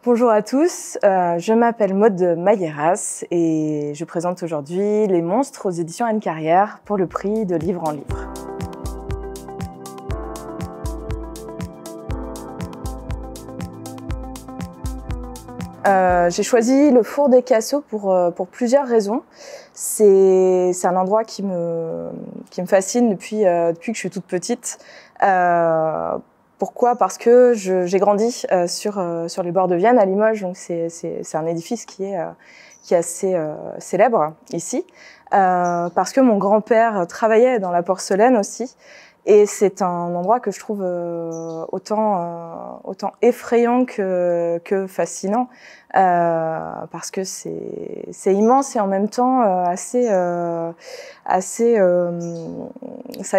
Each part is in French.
Bonjour à tous, je m'appelle Maude Mailleras et je présente aujourd'hui Les Monstres aux éditions Anne Carrière pour le prix de Livre en Livre. J'ai choisi le Four des Cassots pour plusieurs raisons. C'est un endroit qui me fascine depuis que je suis toute petite. Pourquoi? Parce que j'ai grandi sur les bords de Vienne, à Limoges, donc c'est un édifice qui est assez célèbre ici. Parce que mon grand-père travaillait dans la porcelaine aussi. Et c'est un endroit que je trouve autant effrayant que fascinant, parce que c'est immense et en même temps ça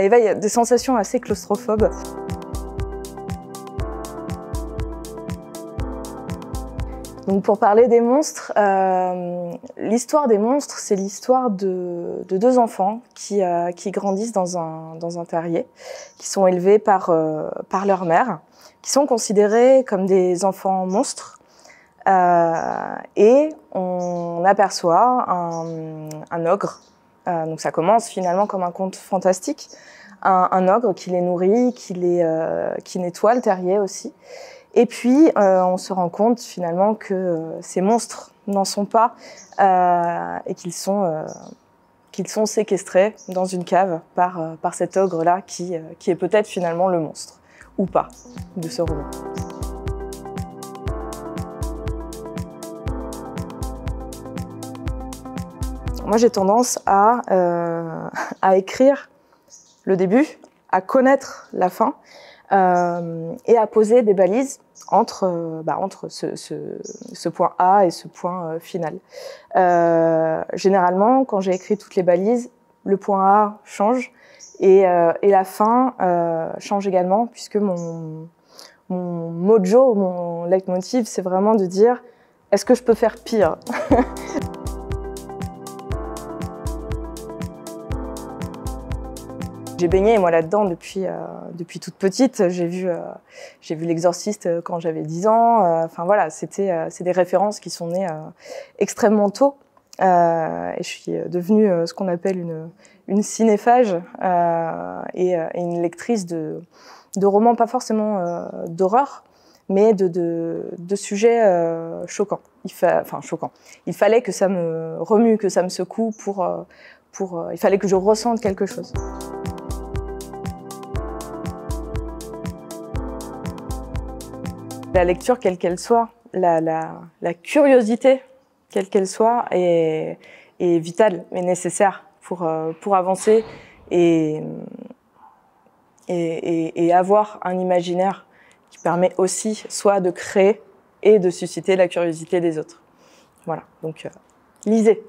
éveille des sensations assez claustrophobes. Donc pour parler des monstres, l'histoire des monstres, c'est l'histoire de deux enfants qui grandissent dans un terrier, qui sont élevés par leur mère, qui sont considérés comme des enfants monstres. Et on aperçoit un ogre. Donc ça commence finalement comme un conte fantastique. Un ogre qui les nourrit, qui nettoie le terrier aussi. Et puis, on se rend compte finalement que ces monstres n'en sont pas et qu'ils sont séquestrés dans une cave par cet ogre-là qui est peut-être finalement le monstre, ou pas, de ce roman. Moi, j'ai tendance à écrire le début, à connaître la fin et à poser des balises entre ce point A et ce point final. Généralement, quand j'ai écrit toutes les balises, le point A change et la fin change également, puisque mon mojo, mon leitmotiv, c'est vraiment de dire « est-ce que je peux faire pire ?» J'ai baigné moi là-dedans depuis toute petite. J'ai vu L'Exorciste quand j'avais 10 ans. Enfin voilà, c'est des références qui sont nées extrêmement tôt. Et je suis devenue ce qu'on appelle une cinéphage et une lectrice de romans, pas forcément d'horreur, mais de sujets choquants. Choquants. Il fallait que ça me remue, que ça me secoue il fallait que je ressente quelque chose. La lecture, quelle qu'elle soit, la curiosité, quelle qu'elle soit, est vitale et nécessaire pour avancer et avoir un imaginaire qui permet aussi soit de créer et de susciter la curiosité des autres. Voilà, donc lisez.